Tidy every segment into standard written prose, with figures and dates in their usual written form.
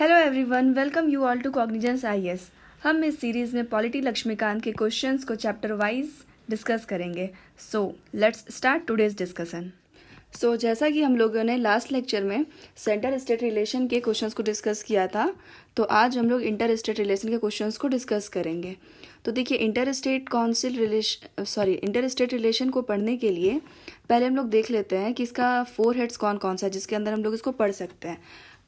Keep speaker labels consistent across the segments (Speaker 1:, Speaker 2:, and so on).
Speaker 1: Hello everyone, welcome you all to Cognizance IAS. हम इस series में पॉलिटी लक्ष्मीकांत के क्वेश्चंस को चैप्टर वाइज डिस्कस करेंगे। So let's start today's discussion. So जैसा कि हम लोगों ने लास्ट लेक्चर में सेंटर स्टेट रिलेशन के क्वेश्चंस को डिस्कस किया था, तो आज हम लोग इंटर स्टेट रिलेशन के क्वेश्चंस को डिस्कस करेंगे। तो देखिए, इंटर स्टेट रिलेशन को पढ़ने के लिए पहले हम लोग देख लेते हैं कि इसका 4 हेड्स कौन कौन सा है जिसके अंदर हम लोग इसको पढ़ सकते हैं।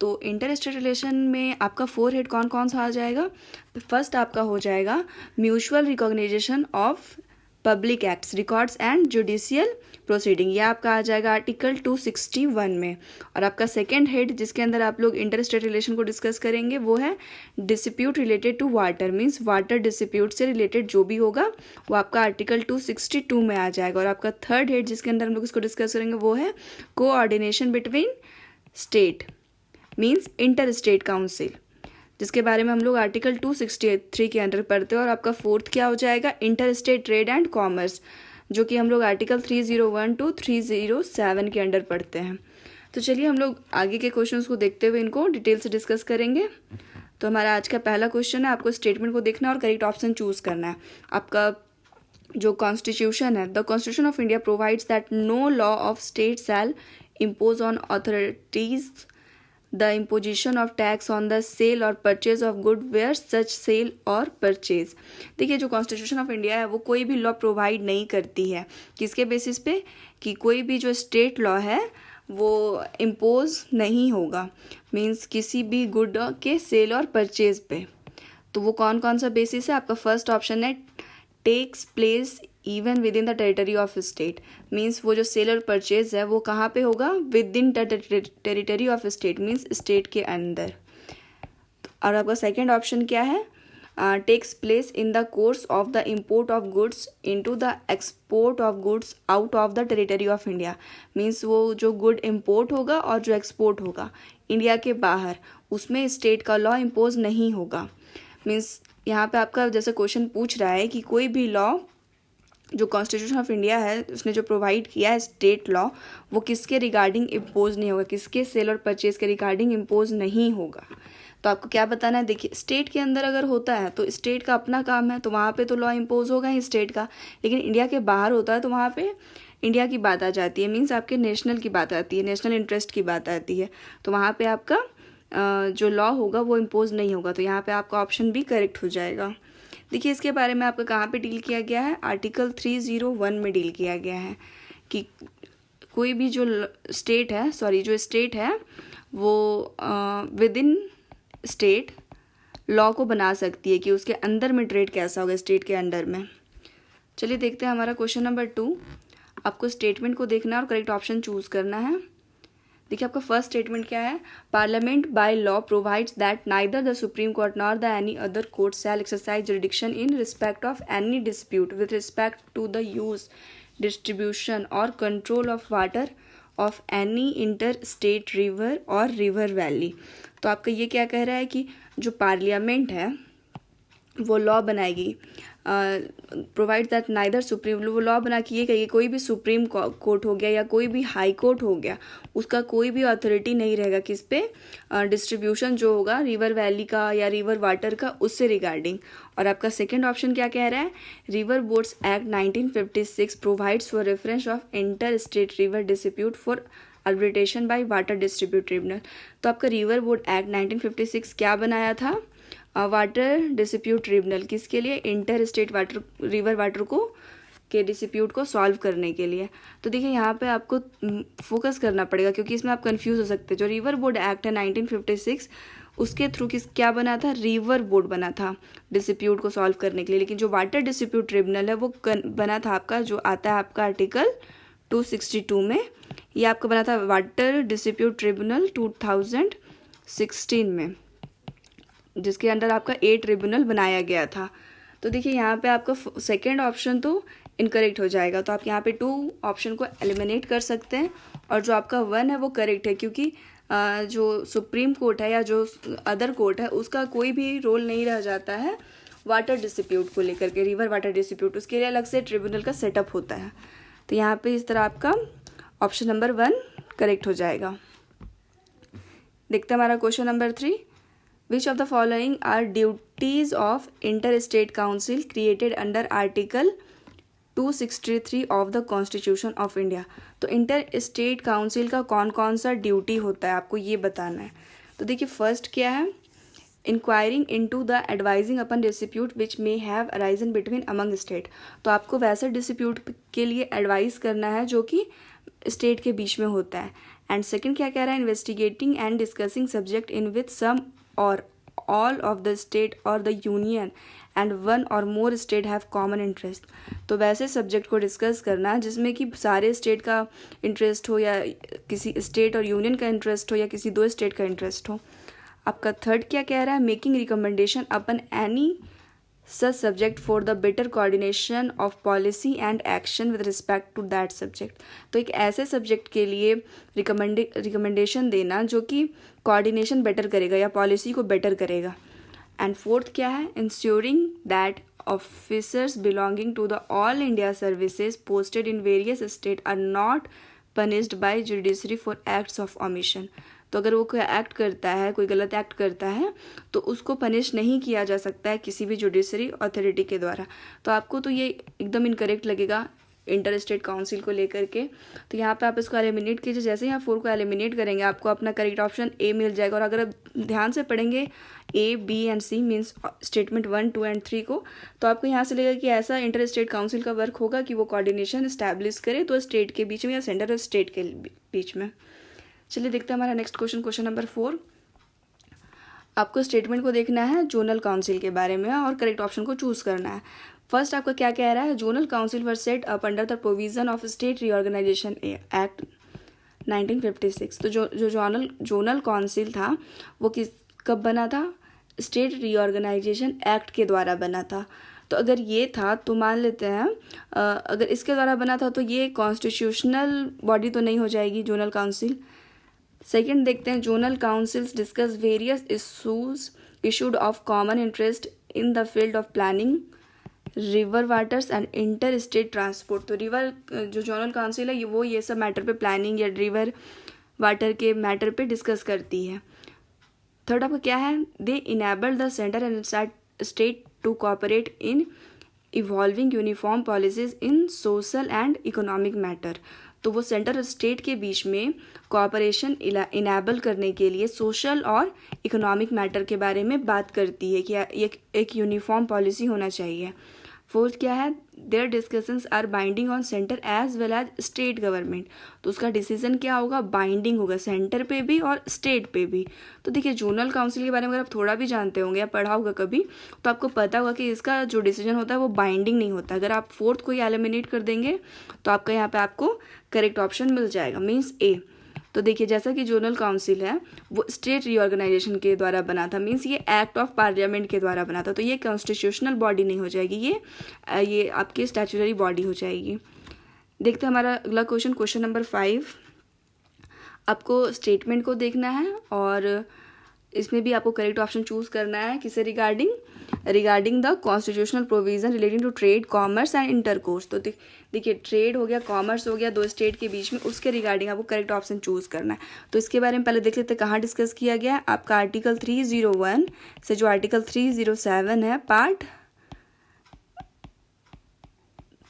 Speaker 1: तो इंटर स्टेट रिलेशन में आपका 4 हेड कौन कौन सा आ जाएगा। फर्स्ट आपका हो जाएगा mutual recognition of public acts, records and judicial proceeding, यह आपका आ जाएगा आर्टिकल 261 में। और आपका सेकेंड हेड जिसके अंदर आप लोग इंटर स्टेट रिलेशन को डिस्कस करेंगे वो है dispute related to water, means water dispute से रिलेटेड जो भी होगा वो आपका आर्टिकल 262 में आ जाएगा। और आपका थर्ड हेड जिसके अंदर हम लोग इसको डिस्कस करेंगे वो है coordination between state, means inter state council, जिसके बारे में हम लोग आर्टिकल 263 के अंडर पढ़ते हैं। और आपका फोर्थ क्या हो जाएगा, inter state trade and commerce, जो कि हम लोग आर्टिकल 301 to 307 के अंडर पढ़ते हैं। तो चलिए हम लोग आगे के क्वेश्चंस को देखते हुए इनको डिटेल से डिस्कस करेंगे। तो हमारा आज का पहला क्वेश्चन है, आपको स्टेटमेंट को देखना है और करेक्ट ऑप्शन चूज करना है। आपका जो कॉन्स्टिट्यूशन है, the constitution of India provides that no law of state shall impose on authorities the imposition of tax on the sale or purchase of good where such sale or purchase। देखिए, जो constitution of India है वो कोई भी law provide नहीं करती है किसके बेसिस पे, कि कोई भी जो स्टेट लॉ है वो इम्पोज नहीं होगा, मीन्स किसी भी गुड के सेल और परचेज पे। तो वो कौन कौन सा बेसिस है, आपका फर्स्ट ऑप्शन है takes place even with in the territory of state, means वो जो सेल और परचेज है वो कहाँ पे होगा, within territory of state, means state के अंदर। और आपका सेकेंड ऑप्शन क्या है, takes place in the course of the import of goods into the export of goods out of the territory of India, means वो जो good import होगा और जो एक्सपोर्ट होगा इंडिया के बाहर उसमें स्टेट का लॉ इम्पोज नहीं होगा। मीन्स यहाँ पे आपका जैसे क्वेश्चन पूछ रहा है कि कोई भी लॉ जो कॉन्स्टिट्यूशन ऑफ इंडिया है उसने जो प्रोवाइड किया है स्टेट लॉ, वो किसके रिगार्डिंग इम्पोज नहीं होगा, किसके सेल और परचेज के रिगार्डिंग इम्पोज नहीं होगा। तो आपको क्या बताना है, देखिए स्टेट के अंदर अगर होता है तो स्टेट का अपना काम है, तो वहाँ पे तो लॉ इम्पोज होगा ही स्टेट का। लेकिन इंडिया के बाहर होता है तो वहाँ पे इंडिया की बात आ जाती है, मीन्स आपके नेशनल की बात आती है, नेशनल इंटरेस्ट की बात आती है, तो वहाँ पे आपका जो लॉ होगा वो इम्पोज नहीं होगा। तो यहाँ पे आपका ऑप्शन भी करेक्ट हो जाएगा। देखिए, इसके बारे में आपका कहाँ पे डील किया गया है, आर्टिकल 301 में डील किया गया है कि कोई भी जो स्टेट है वो विद इन स्टेट लॉ को बना सकती है कि उसके अंदर में ट्रेड कैसा होगा स्टेट के अंडर में। चलिए देखते हैं हमारा क्वेश्चन नंबर 2। आपको स्टेटमेंट को देखना है और करेक्ट ऑप्शन चूज करना है। देखिए, आपका फर्स्ट स्टेटमेंट क्या है, parliament by law provides that neither the supreme court nor the any other court shall exercise jurisdiction in respect of any dispute with respect to the use, distribution और control of water of any inter state river और river valley. तो आपका ये क्या कह रहा है कि जो पार्लियामेंट है वो लॉ बनाएगी, प्रोवाइड दैट नाइदर सुप्रीम, वो लॉ बना के ये कहिए कोई भी सुप्रीम कोर्ट हो गया या कोई भी हाई कोर्ट हो गया, उसका कोई भी अथॉरिटी नहीं रहेगा किस पे, डिस्ट्रीब्यूशन जो होगा रिवर वैली का या रिवर वाटर का उससे रिगार्डिंग। और आपका सेकेंड ऑप्शन क्या कह रहा है, river boards act 1956 provides for reference of inter state river dispute for arbitration by water distribute tribunal. तो आपका रिवर बोर्ड एक्ट 1956 क्या बनाया था, वाटर डिस्प्यूट ट्रिब्यूनल, किसके लिए, inter state water river water को के डिस्प्यूट को सॉल्व करने के लिए। तो देखिए यहाँ पे आपको फोकस करना पड़ेगा क्योंकि इसमें आप कंफ्यूज हो सकते हैं। जो रिवर बोर्ड एक्ट है 1956 उसके थ्रू क्या बना था, रिवर बोर्ड बना था डिस्प्यूट को सॉल्व करने के लिए। लेकिन जो वाटर डिस्प्यूट ट्रिब्यूनल है वो बना था आपका, जो आता है आपका आर्टिकल 262 में, ये आपका बना था वाटर डिस्प्यूट ट्रिब्यूनल 2016 में, जिसके अंडर आपका 8 ट्रिब्यूनल बनाया गया था। तो देखिए यहाँ पे आपका सेकेंड ऑप्शन तो इनकरेक्ट हो जाएगा, तो आप यहाँ पे 2 ऑप्शन को एलिमिनेट कर सकते हैं और जो आपका 1 है वो करेक्ट है, क्योंकि जो सुप्रीम कोर्ट है या जो अदर कोर्ट है उसका कोई भी रोल नहीं रह जाता है वाटर डिस्प्यूट को लेकर के, रिवर वाटर डिस्प्यूट उसके लिए अलग से ट्रिब्यूनल का सेटअप होता है। तो यहाँ पे इस तरह आपका ऑप्शन नंबर 1 करेक्ट हो जाएगा। देखते हैं हमारा question number 3। Which of the following are duties of inter state council created under article 263 of the constitution of India. तो इंटर स्टेट काउंसिल का कौन कौन सा ड्यूटी होता है आपको ये बताना है। तो देखिए फर्स्ट क्या है, enquiring into the advising upon dispute which may have arisen between among state. तो आपको वैसे डिस्प्यूट के लिए एडवाइस करना है जो कि स्टेट के बीच में होता है। एंड सेकंड क्या कह रहा है, investigating and discussing subject in which some और ऑल ऑफ द स्टेट और द यूनियन एंड वन और more state have common interest. तो वैसे सब्जेक्ट को डिस्कस करना जिसमें कि सारे स्टेट का इंटरेस्ट हो या किसी स्टेट और यूनियन का इंटरेस्ट हो या किसी दो स्टेट का इंटरेस्ट हो। आपका थर्ड क्या कह रहा है, making recommendation upon any such subject for the better coordination of policy and action with respect to that subject. तो एक ऐसे सब्जेक्ट के लिए रिकमेंडेशन देना जो कि कोऑर्डिनेशन बेटर करेगा या पॉलिसी को बेटर करेगा। एंड फोर्थ क्या है, ensuring that officers belonging to the all India services posted in various state are not punished by judiciary for acts of omission. तो अगर वो कोई एक्ट करता है, कोई गलत एक्ट करता है तो उसको पनिश नहीं किया जा सकता है किसी भी जुडिशरी अथॉरिटी के द्वारा। तो आपको तो ये एकदम इनकरेक्ट लगेगा इंटर स्टेट काउंसिल को लेकर के। तो यहाँ पे आप इसको एलिमिनेट कीजिए। जैसे यहाँ 4 को एलिमिनेट करेंगे आपको अपना करेक्ट ऑप्शन ए मिल जाएगा। और अगर आप ध्यान से पढ़ेंगे A B and C means statement 1 2 and 3 को, तो आपको यहाँ से लगेगा कि ऐसा इंटर स्टेट काउंसिल का वर्क होगा कि वो कोऑर्डिनेशन इस्टेब्लिश करे तो स्टेट के बीच में या सेंटर और स्टेट के बीच में। चलिए देखते हैं हमारा नेक्स्ट क्वेश्चन नंबर 4। आपको स्टेटमेंट को देखना है जोनल काउंसिल के बारे में और करेक्ट ऑप्शन को चूज करना है। फर्स्ट आपका क्या कह रहा है, zonal council were set up under the provision of state reorganisation act 1956। तो जो जोनल काउंसिल था वो कब बना था, स्टेट रीऑर्गेनाइजेशन एक्ट के द्वारा बना था। तो अगर ये था तो मान लेते हैं अगर इसके द्वारा बना था तो ये कॉन्स्टिट्यूशनल बॉडी तो नहीं हो जाएगी जोनल काउंसिल। सेकेंड देखते हैं, zonal councils discuss various issues issued of common interest in the field of planning, river waters and inter state transport. तो रिवर जो जोनल काउंसिल है वो ये सब मैटर पे प्लानिंग या रिवर वाटर के मैटर पे डिस्कस करती है। थर्ड आपका क्या है, they enable the centre and state to cooperate in evolving uniform policies in social and economic matter. तो वो सेंटर और स्टेट के बीच में कोऑपरेशन इनेबल करने के लिए सोशल और इकोनॉमिक मैटर के बारे में बात करती है कि एक यूनिफॉर्म पॉलिसी होना चाहिए। फोर्थ क्या है, their discussions are binding on centre as well as state government. तो उसका डिसीजन क्या होगा, बाइंडिंग होगा सेंटर पे भी और स्टेट पे भी। तो देखिए जोनल काउंसिल के बारे में अगर आप थोड़ा भी जानते होंगे या पढ़ा होगा कभी तो आपको पता होगा कि इसका जो डिसीजन होता है वो बाइंडिंग नहीं होता। अगर आप फोर्थ को ही एलिमिनेट कर देंगे तो आपका यहाँ पे आपको करेक्ट ऑप्शन मिल जाएगा मीन्स ए। तो देखिए जैसा कि जोनल काउंसिल है वो स्टेट रीऑर्गेनाइजेशन के द्वारा बना था मीन्स ये एक्ट ऑफ पार्लियामेंट के द्वारा बना था। तो ये कॉन्स्टिट्यूशनल बॉडी नहीं हो जाएगी, ये आपकी स्टैट्यूटरी बॉडी हो जाएगी। देखते हैं हमारा अगला क्वेश्चन नंबर 5। आपको स्टेटमेंट को देखना है और इसमें भी आपको करेक्ट ऑप्शन चूज करना है किसे regarding the constitutional provision relating to trade, commerce and intercourse. तो देखिए ट्रेड हो गया, कॉमर्स हो गया, दो स्टेट के बीच में, उसके रिगार्डिंग आपको करेक्ट ऑप्शन चूज करना है। तो इसके बारे में पहले देख लेते हैं कहाँ डिस्कस किया गया है। आपका आर्टिकल 301 से जो आर्टिकल 307 है पार्ट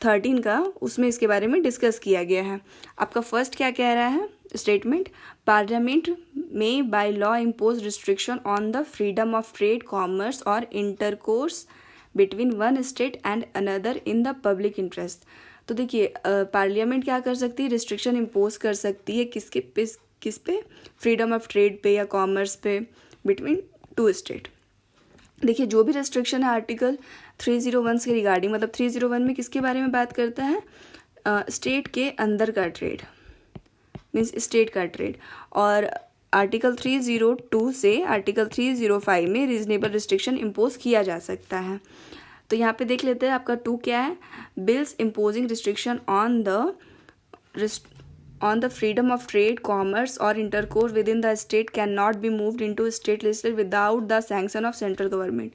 Speaker 1: 13 का, उसमें इसके बारे में डिस्कस किया गया है। आपका फर्स्ट क्या कह रहा है स्टेटमेंट, पार्लियामेंट में by law impose restriction on the freedom of trade, commerce और intercourse between one state and another in the public interest. तो देखिए पार्लियामेंट क्या कर सकती है, रिस्ट्रिक्शन इम्पोज कर सकती है किस पे, फ्रीडम ऑफ ट्रेड पे या कॉमर्स पे बिटवीन टू स्टेट। देखिए जो भी रिस्ट्रिक्शन है आर्टिकल 301 के रिगार्डिंग, मतलब 301 में किसके बारे में बात करता है, स्टेट के अंदर का ट्रेड मीन्स स्टेट का ट्रेड। और आर्टिकल 302 से आर्टिकल 305 में रीजनेबल रिस्ट्रिक्शन इम्पोज किया जा सकता है। तो यहाँ पे देख लेते हैं आपका 2 क्या है, bills imposing restriction on the freedom of trade, commerce और intercourse with in the state can not be moved into state legislature without the sanction of central government.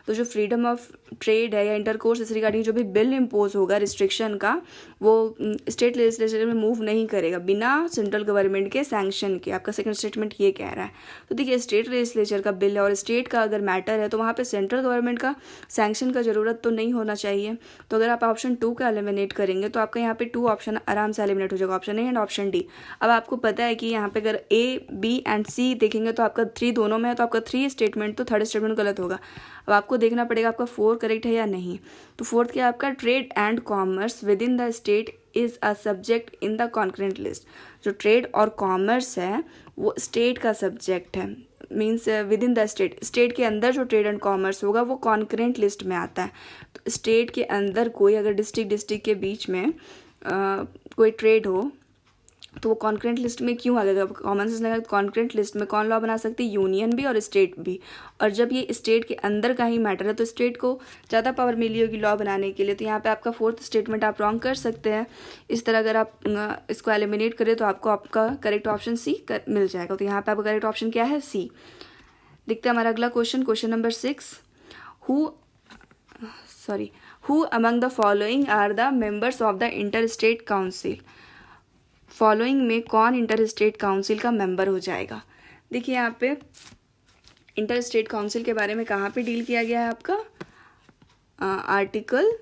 Speaker 1: तो जो फ्रीडम ऑफ ट्रेड है या इंटरकोर्स इस regarding जो भी bill impose होगा restriction का, वो स्टेट लेजिस्लेचर में मूव नहीं करेगा बिना सेंट्रल गवर्नमेंट के सैंक्शन के। आपका सेकंड स्टेटमेंट ये कह रहा है। तो देखिए स्टेट लेजिस्लेचर का बिल है और स्टेट का अगर मैटर है तो वहाँ पे सेंट्रल गवर्नमेंट का सैंक्शन का ज़रूरत तो नहीं होना चाहिए। तो अगर आप ऑप्शन 2 का एलिमिनेट करेंगे तो आपका यहाँ पे 2 ऑप्शन आराम से एलिमिनेट हो जाएगा, option A and option D. अब आपको पता है कि यहाँ पे अगर ए, बी एंड सी देखेंगे तो आपका 3 दोनों में है, तो आपका 3 स्टेटमेंट तो थर्ड स्टेटमेंट गलत होगा। अब आपको देखना पड़ेगा आपका 4 करेक्ट है या नहीं। तो फोर्थ क्या आपका, trade and commerce with in the state is a subject in the concurrent list. जो ट्रेड और कॉमर्स है वो स्टेट का सब्जेक्ट है, means with in the state, state के अंदर जो ट्रेड एंड कॉमर्स होगा वो कॉन्करेंट लिस्ट में आता है। तो स्टेट के अंदर कोई अगर डिस्ट्रिक्ट के बीच में कोई ट्रेड हो तो वो कॉन्करेंट लिस्ट में क्यों आ गया? कॉमन सेंस लगा, कॉन्करेंट लिस्ट में कौन लॉ बना सकती है? यूनियन भी और स्टेट भी। और जब ये स्टेट के अंदर का ही मैटर है तो स्टेट को ज़्यादा पावर मिली होगी लॉ बनाने के लिए। तो यहाँ पे आपका फोर्थ स्टेटमेंट आप रॉन्ग कर सकते हैं। इस तरह अगर आप इसको एलिमिनेट करें तो आपको आपका करेक्ट ऑप्शन सी मिल जाएगा। तो यहाँ पे आपका करेक्ट ऑप्शन क्या है? सी। देखते हैं हमारा अगला question, question number 6। Who among the following are the members of the inter state council? Following में कौन इंटर स्टेट काउंसिल का मेंबर हो जाएगा? देखिए यहाँ पे इंटर स्टेट काउंसिल के बारे में कहाँ पे डील किया गया है आपका? आर्टिकल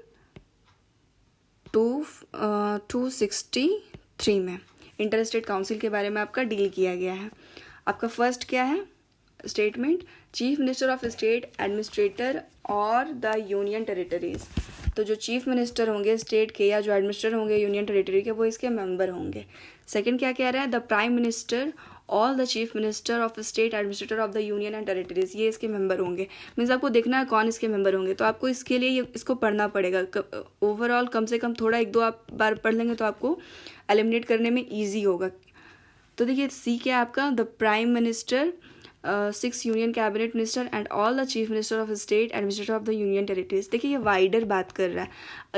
Speaker 1: 263 में इंटर स्टेट काउंसिल के बारे में आपका डील किया गया है। आपका फर्स्ट क्या है statement? Chief minister of state, administrator और द यूनियन टेरिटरीज। तो जो चीफ मिनिस्टर होंगे स्टेट के या जो एडमिनिस्ट्रेटर होंगे यूनियन टेरिटरी के वो इसके मेंबर होंगे। सेकंड क्या कह रहा है? The prime minister, all the chief minister of state, administrator of the union and territories, ये इसके मेंबर होंगे। मीन्स आपको देखना है कौन इसके मेंबर होंगे। तो आपको इसके लिए इसको पढ़ना पड़ेगा ओवरऑल, कम से कम थोड़ा 1-2 आप बार पढ़ लेंगे तो आपको एलिमिनेट करने में ईजी होगा। तो देखिए सी क्या है आपका? The prime minister, 6 union cabinet minister and all the chief minister of state, administrator of the union territories. देखिए ये वाइडर बात कर रहा है।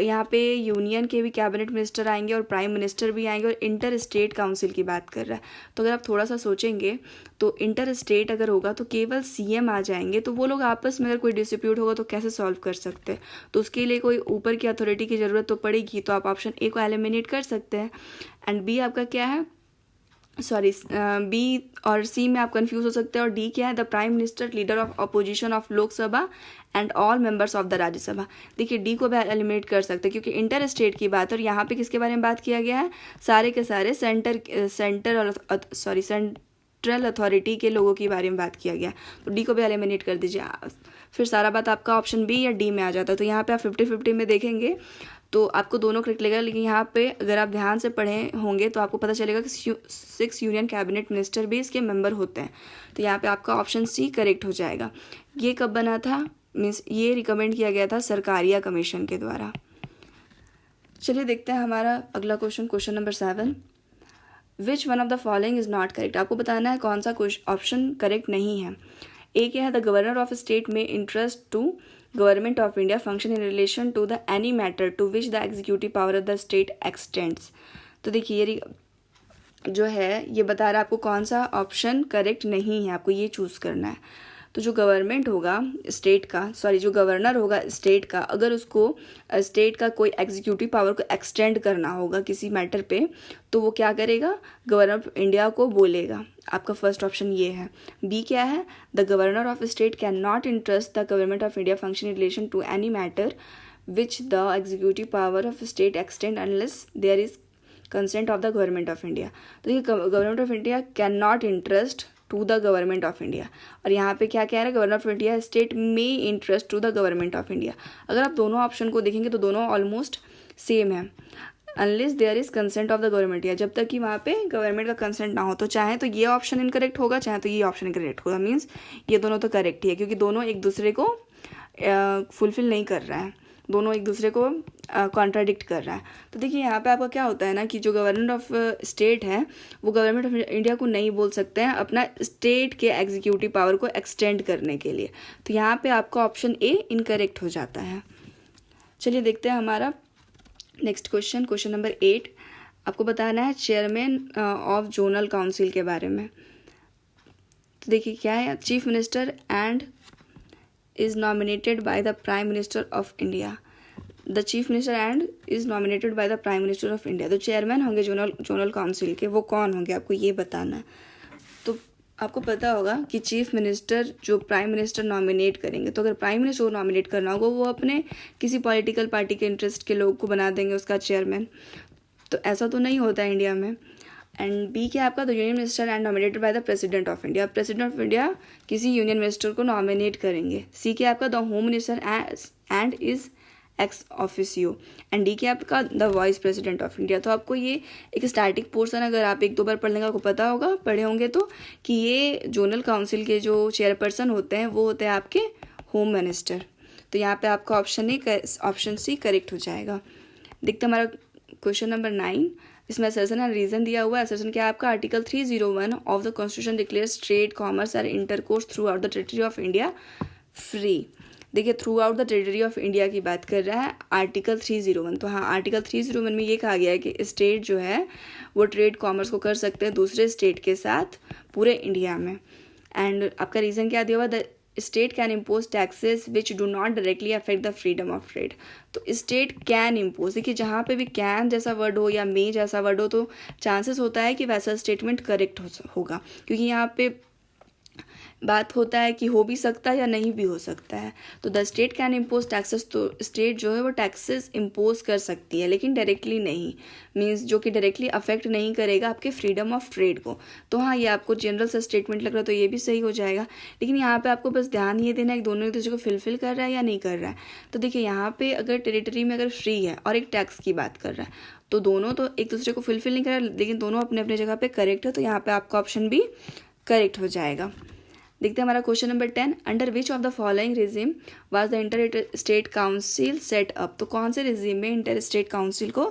Speaker 1: यहाँ पे यूनियन के भी कैबिनेट मिनिस्टर आएंगे और प्राइम मिनिस्टर भी आएंगे और इंटर स्टेट काउंसिल की बात कर रहा है। तो अगर आप थोड़ा सा सोचेंगे तो इंटर स्टेट अगर होगा तो केवल सीएम आ जाएंगे, तो वो लोग आपस में अगर कोई डिस्प्यूट होगा तो कैसे सॉल्व कर सकते हैं? तो उसके लिए कोई ऊपर की अथॉरिटी की ज़रूरत तो पड़ेगी। तो आप ऑप्शन ए को एलिमिनेट कर सकते हैं। एंड बी आपका क्या है? बी और सी में आप कंफ्यूज हो सकते हैं। और डी क्या है? The prime minister, leader of opposition of Lok Sabha and all members of the Rajya Sabha. देखिए डी को भी एलिमिनेट कर सकते हैं क्योंकि इंटर स्टेट की बात है और यहाँ पे किसके बारे में बात किया गया है? सारे के सारे सेंट्रल अथॉरिटी के लोगों के बारे में बात किया गया। तो डी को भी एलिमिनेट कर दीजिए। फिर सारा बात आपका ऑप्शन बी या डी में आ जाता है। तो यहाँ पे आप 50-50 में देखेंगे तो आपको दोनों करेक्ट लगेगा। लेकिन यहाँ पे अगर आप ध्यान से पढ़े होंगे तो आपको पता चलेगा कि 6 यूनियन कैबिनेट मिनिस्टर भी इसके मेंबर होते हैं। तो यहाँ पे आपका ऑप्शन सी करेक्ट हो जाएगा। ये कब बना था? मीन्स ये रिकमेंड किया गया था सरकारिया कमीशन के द्वारा। चलिए देखते हैं हमारा अगला question, question number 7। Which one of the following is not correct? आपको बताना है कौन सा ऑप्शन करेक्ट नहीं है। ए क्या है? The governor of state may entrust to government of India function in relation to the any matter to which the executive power of the state extends. तो देखिए ये जो है ये बता रहा है आपको कौन सा ऑप्शन करेक्ट नहीं है, आपको ये चूज़ करना है। तो जो गवर्नमेंट होगा स्टेट का, जो गवर्नर होगा स्टेट का, अगर उसको स्टेट का कोई एग्जीक्यूटिव पावर को एक्सटेंड करना होगा किसी मैटर पे तो वो क्या करेगा? गवर्नर ऑफ इंडिया को बोलेगा। आपका फर्स्ट ऑप्शन ये है। बी क्या है? The governor of state can not entrust the government of India function in relation to any matter which the executive power of state extend unless there is consent of the government of India. तो ये government of India can not entrust to the government of India. और यहाँ पे क्या कह रहा है? Governor of India state may entrust to the government of India. अगर आप दोनों ऑप्शन को देखेंगे तो दोनों ऑलमोस्ट सेम है। Unless there is consent of the government, या जब तक कि वहाँ पे गवर्नमेंट का कंसेंट ना हो। तो चाहे तो ये ऑप्शन इनकरेक्ट होगा, चाहे तो ये ऑप्शन इनकरेक्ट होगा। मीन्स ये दोनों तो करेक्ट ही है क्योंकि दोनों एक दूसरे को फुलफिल नहीं कर रहा है, दोनों एक दूसरे को कॉन्ट्राडिक्ट कर रहा है। तो देखिए यहाँ पे आपका क्या होता है ना कि जो गवर्नमेंट ऑफ स्टेट है वो गवर्नमेंट ऑफ इंडिया को नहीं बोल सकते हैं अपना स्टेट के एग्जीक्यूटिव पावर को एक्सटेंड करने के लिए। तो यहाँ पे आपका ऑप्शन ए इनकरेक्ट हो जाता है। चलिए देखते हैं हमारा नेक्स्ट क्वेश्चन, क्वेश्चन नंबर 8। आपको बताना है चेयरमैन ऑफ जोनल काउंसिल के बारे में। तो देखिए क्या है? Chief minister and is nominated by the Prime Minister of India. The Chief Minister and is nominated by the Prime Minister of India. तो चेयरमैन होंगे जोनल काउंसिल के, वो कौन होंगे आपको ये बताना है। तो आपको पता होगा कि चीफ मिनिस्टर जो प्राइम मिनिस्टर नॉमिनेट करेंगे, तो अगर प्राइम मिनिस्टर को नॉमिनेट करना होगा वो अपने किसी पॉलिटिकल पार्टी के इंटरेस्ट के लोग को बना देंगे उसका चेयरमैन। तो ऐसा तो नहीं होता है इंडिया में। एंड बी क्या आपका, the union minister and nominated by the president of India. President of India किसी यूनियन मिनिस्टर को नॉमिनेट करेंगे। सी क्या आपका, the home minister and is ex officio. And D क्या आपका, the vice president of India. तो आपको ये एक स्टैटिक पोर्शन अगर आप एक दो बार पढ़ने का आपको पता होगा, पढ़े होंगे तो, कि ये जोनल काउंसिल के जो चेयरपर्सन होते हैं वो होते हैं आपके होम मिनिस्टर। तो यहाँ पे आपका ऑप्शन सी करेक्ट हो जाएगा। देखते हैं हमारा क्वेश्चन नंबर 9। इसमें असर्शन एंड रीजन दिया हुआ है। असर्शन क्या है आपका, article 301 of the constitution declares trade, commerce and intercourse through the territory of India free. देखिए through the territory of India की बात कर रहा है आर्टिकल 301। तो हाँ, आर्टिकल 301 में ये कहा गया है कि स्टेट जो है वो ट्रेड कॉमर्स को कर सकते हैं दूसरे स्टेट के साथ पूरे इंडिया में। एंड आपका रीज़न क्या दिया हुआ, the state can impose taxes which do not directly affect the freedom of trade. तो स्टेट कैन इम्पोज, देखिए जहाँ पे भी कैन जैसा वर्ड हो या मे जैसा वर्ड हो तो चांसेस होता है कि वैसा स्टेटमेंट करेक्ट होगा, क्योंकि यहाँ पे बात होता है कि हो भी सकता है या नहीं भी हो सकता है। तो the state can impose taxes, तो स्टेट जो है वो टैक्सेस इम्पोज कर सकती है लेकिन डायरेक्टली नहीं, मीन्स जो कि डायरेक्टली अफेक्ट नहीं करेगा आपके फ्रीडम ऑफ ट्रेड को। तो हाँ, ये आपको जनरल सा स्टेटमेंट लग रहा है तो ये भी सही हो जाएगा। लेकिन यहाँ पे आपको बस ध्यान ये देना है कि दोनों एक दूसरे को फिलफिल कर रहा है या नहीं कर रहा है। तो देखिए यहाँ पे अगर टेरिटरी में अगर फ्री है और एक टैक्स की बात कर रहा है तो दोनों तो एक दूसरे को फिलफिल नहीं कर रहा है, लेकिन दोनों अपने अपने जगह पे करेक्ट है। तो यहाँ पे आपका ऑप्शन भी करेक्ट हो जाएगा। देखते हैं हमारा question number 10। Under which of the following regime was the inter state council set up. तो कौन से रिजिम में इंटर स्टेट काउंसिल को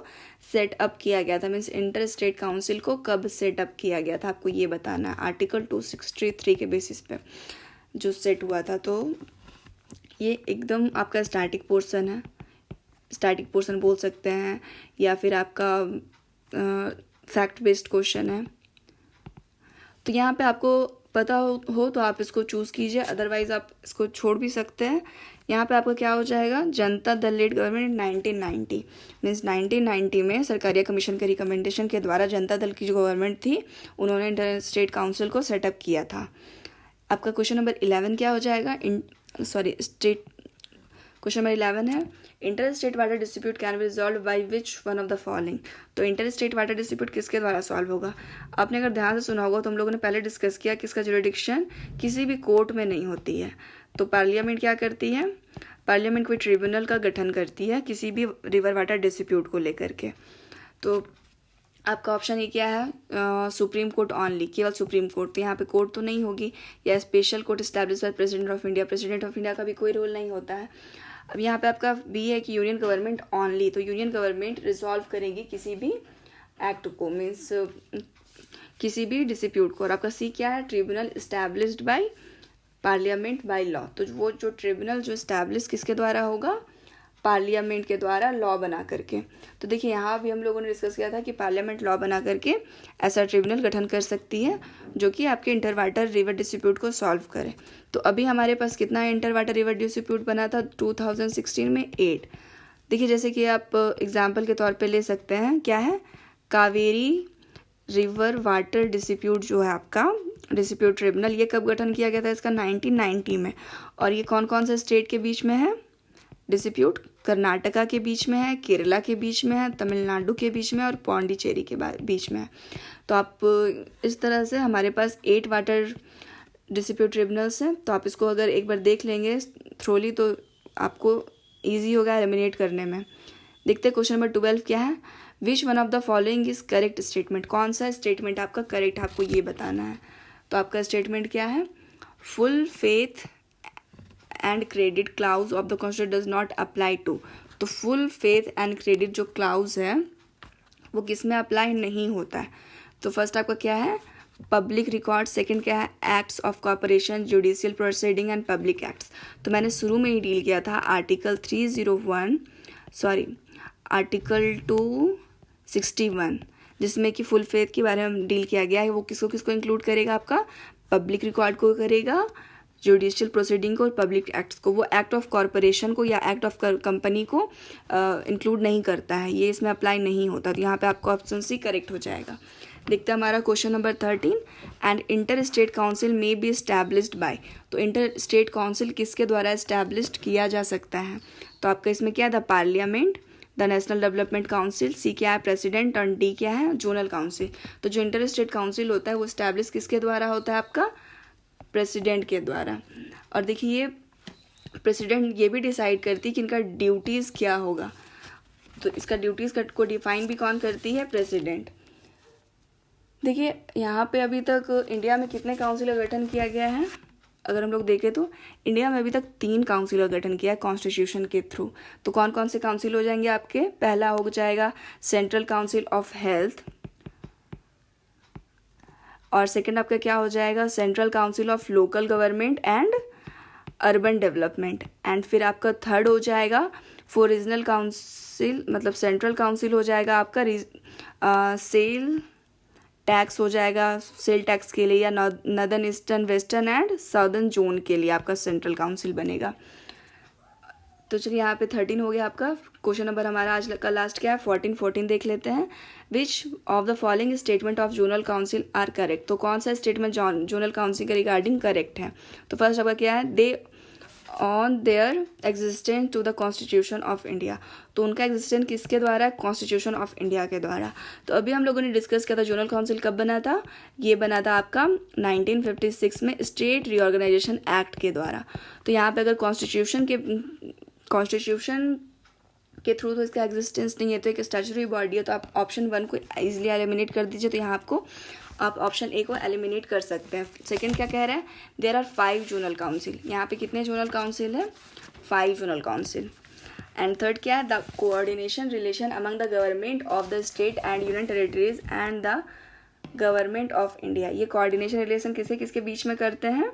Speaker 1: सेट अप किया गया था, मीन्स इंटर स्टेट काउंसिल को कब सेट अप किया गया था, आपको ये बताना है। आर्टिकल 263 के बेसिस पे जो सेट हुआ था। तो ये एकदम आपका स्टैटिक पोर्शन है, स्टैटिक पोर्शन बोल सकते हैं, या फिर आपका फैक्ट बेस्ड क्वेश्चन है। तो यहाँ पे आपको पता हो तो आप इसको चूज़ कीजिए, अदरवाइज आप इसको छोड़ भी सकते हैं। यहाँ पे आपका क्या हो जाएगा, Janata Dal lead government 1990, means 1990 में सरकारिया कमीशन के रिकमेंडेशन के द्वारा जनता दल की जो गवर्नमेंट थी उन्होंने इंटर स्टेट काउंसिल को सेटअप किया था। आपका क्वेश्चन नंबर 11 क्या हो जाएगा, क्वेश्चन नंबर 11 है inter state water dispute can be resolve by which one of the following. तो इंटर स्टेट वाटर डिस्प्यूट किसके द्वारा सॉल्व होगा। आपने अगर ध्यान से सुना होगा तो हम लोगों ने पहले डिस्कस किया कि इसका जुरिडिक्शन किसी भी कोर्ट में नहीं होती है। तो पार्लियामेंट क्या करती है, पार्लियामेंट कोई ट्रिब्यूनल का गठन करती है किसी भी रिवर वाटर डिस्प्यूट को लेकर के। तो आपका ऑप्शन ये क्या है, सुप्रीम कोर्ट ऑनली, केवल सुप्रीम कोर्ट। तो यहाँ पे कोर्ट तो नहीं होगी, या special court establish by president of India. President of India का भी कोई रोल नहीं होता है। अब यहाँ पे आपका बी है कि यूनियन गवर्नमेंट ऑनली, तो यूनियन गवर्नमेंट रिजॉल्व करेगी किसी भी एक्ट को, मीन्स किसी भी डिस्प्यूट को। और आपका सी क्या है, tribunal established by parliament by law. तो वो जो ट्रिब्यूनल जो एस्टैब्लिश किसके द्वारा होगा, पार्लियामेंट के द्वारा लॉ बना करके। तो देखिए यहाँ भी हम लोगों ने डिस्कस किया था कि पार्लियामेंट लॉ बना करके ऐसा ट्रिब्यूनल गठन कर सकती है जो कि आपके इंटर वाटर रिवर डिस्प्यूट को सॉल्व करे। तो अभी हमारे पास कितना इंटर वाटर रिवर डिस्प्यूट बना था 2016 में 8। देखिए जैसे कि आप एग्जाम्पल के तौर पे ले सकते हैं, क्या है, कावेरी रिवर वाटर डिस्प्यूट जो है आपका डिस्प्यूट ट्रिब्यूनल, ये कब गठन किया गया था इसका, 1990 में। और ये कौन कौन से स्टेट के बीच में है डिस्प्यूट, कर्नाटका के बीच में है, केरला के बीच में है, तमिलनाडु के बीच में और पौंडीचेरी के बीच में है। तो आप इस तरह से हमारे पास 8 वाटर डिस्प्यूट ट्रिब्यूनल्स हैं। तो आप इसको अगर एक बार देख लेंगे थ्रोली तो आपको ईजी होगा एलिमिनेट करने में। देखते हैं क्वेश्चन नंबर 12 क्या है, which one of the following is correct statement. कौन सा स्टेटमेंट आपका करेक्ट, आपको ये बताना है। तो आपका स्टेटमेंट क्या है, full faith and credit clause of the constitution does not apply to. तो फुल फेथ एंड क्रेडिट जो क्लाउज है वो किस में अप्लाई नहीं होता है। तो फर्स्ट आपका क्या है, पब्लिक रिकॉर्ड। सेकंड क्या है, acts of corporation, judicial proceeding and public acts. तो मैंने शुरू में ही डील किया था आर्टिकल 261 जिसमें कि फुल फेथ के बारे में डील किया गया है। वो किसको किसको इंक्लूड करेगा, आपका पब्लिक रिकॉर्ड को करेगा, जुडिशियल प्रोसीडिंग को और पब्लिक एक्ट्स को, वो एक्ट ऑफ कॉरपोरेशन को या एक्ट ऑफ कंपनी को इंक्लूड नहीं करता है, ये इसमें अप्लाई नहीं होता। तो यहाँ पे आपका ऑप्शन सी करेक्ट हो जाएगा। देखते हैं हमारा question number 13, and inter state council may be established bye. तो इंटर स्टेट काउंसिल किसके द्वारा एस्टैब्लिश्ड किया जा सकता है? तो आपका इसमें क्या है, the parliament, the national development council, C क्या है प्रेसिडेंट, और डी क्या है जोनल काउंसिल। तो जो इंटर स्टेट काउंसिल होता है वो एस्टैब्लिश किसके द्वारा होता है? आपका प्रेसिडेंट के द्वारा। और देखिए ये प्रेसिडेंट ये भी डिसाइड करती है कि इनका ड्यूटीज़ क्या होगा। तो इसका ड्यूटीज़ को डिफाइन भी कौन करती है? प्रेसिडेंट। देखिए यहाँ पे अभी तक इंडिया में कितने काउंसिल का गठन किया गया है? अगर हम लोग देखें तो इंडिया में अभी तक 3 काउंसिल का गठन किया है कॉन्स्टिट्यूशन के थ्रू। तो कौन कौन से काउंसिल हो जाएंगे आपके? पहला हो जाएगा सेंट्रल काउंसिल ऑफ हेल्थ, और सेकंड आपका क्या हो जाएगा? Central council of local government and urban development. And फिर आपका थर्ड हो जाएगा फॉर रीजनल काउंसिल, मतलब सेंट्रल काउंसिल हो जाएगा आपका सेल टैक्स हो जाएगा, सेल टैक्स के लिए, या northern eastern western and southern zone के लिए आपका सेंट्रल काउंसिल बनेगा। तो चलिए यहाँ पे 13 हो गया आपका। क्वेश्चन नंबर हमारा आज का लास्ट क्या है? 14 देख लेते हैं। Which of the following statement of zonal council are correct. तो कौन सा स्टेटमेंट जोनल काउंसिल के रिगार्डिंग करेक्ट है? तो फर्स्ट आपका क्या है? They on their existence to the constitution of India. तो उनका एग्जिस्टेंस किसके द्वारा है? कॉन्स्टिट्यूशन ऑफ इंडिया के द्वारा। तो अभी हम लोगों ने डिस्कस किया था जोनल काउंसिल कब बना था? ये बना था आपका 1956 में स्टेट रीऑर्गेनाइजेशन एक्ट के द्वारा। तो यहाँ पे अगर कॉन्स्टिट्यूशन के थ्रू तो इसका एग्जिस्टेंस नहीं है, तो एक स्टैट्यूटरी बॉडी है, तो आप ऑप्शन 1 को इजीली एलिमिनेट कर दीजिए। तो यहाँ आपको आप ऑप्शन ए को एलिमिनेट कर सकते हैं। सेकंड क्या कह रहा है? There are 5 zonal council. यहाँ पे कितने जोनल काउंसिल है? 5 जोनल काउंसिल। एंड थर्ड क्या है? The coordination relation among the government of the state and union territories and the government of India. ये कोऑर्डिनेशन रिलेशन किसके बीच में करते हैं?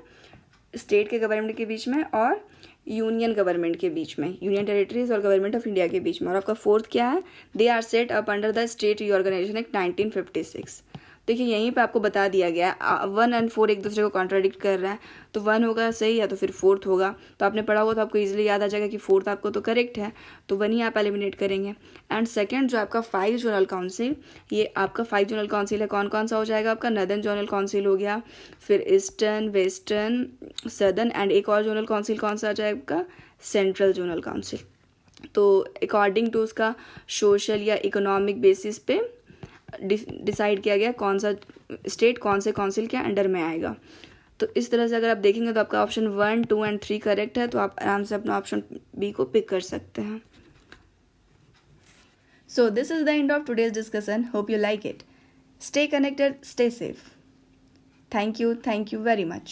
Speaker 1: स्टेट के गवर्नमेंट के बीच में और यूनियन गवर्नमेंट के बीच में, यूनियन टेरिटरीज और गवर्नमेंट ऑफ इंडिया के बीच में। और आपका फोर्थ क्या है? They are set up under the state reorganisation act 1956। देखिए यहीं पे आपको बता दिया गया है 1 और 4 एक दूसरे को कॉन्ट्राडिक्ट कर रहा है, तो 1 होगा सही या तो फिर 4th होगा। तो आपने पढ़ा होगा तो आपको इजीली याद आ जाएगा कि 4th आपको तो करेक्ट है, तो 1 ही आप एलिमिनेट करेंगे। एंड सेकंड जो आपका 5 जोनल काउंसिल, ये आपका 5 जोनल काउंसिल है, कौन कौन सा हो जाएगा? आपका नदर्न जोनल काउंसिल हो गया, फिर ईस्टर्न, वेस्टर्न, सदर्न, एंड एक और जोनल काउंसिल कौन सा आ जाएगा? आपका सेंट्रल जोनल काउंसिल। तो अकॉर्डिंग टू उसका सोशल या इकोनॉमिक बेसिस पे डिसाइड किया गया कौन सा स्टेट कौन से काउंसिल के अंडर में आएगा। तो इस तरह से अगर आप देखेंगे तो आपका ऑप्शन 1, 2 एंड 3 करेक्ट है, तो आप आराम से अपना ऑप्शन बी को पिक कर सकते हैं। So this is the end of today's discussion. Hope you like it. Stay connected, stay safe. Thank you very much.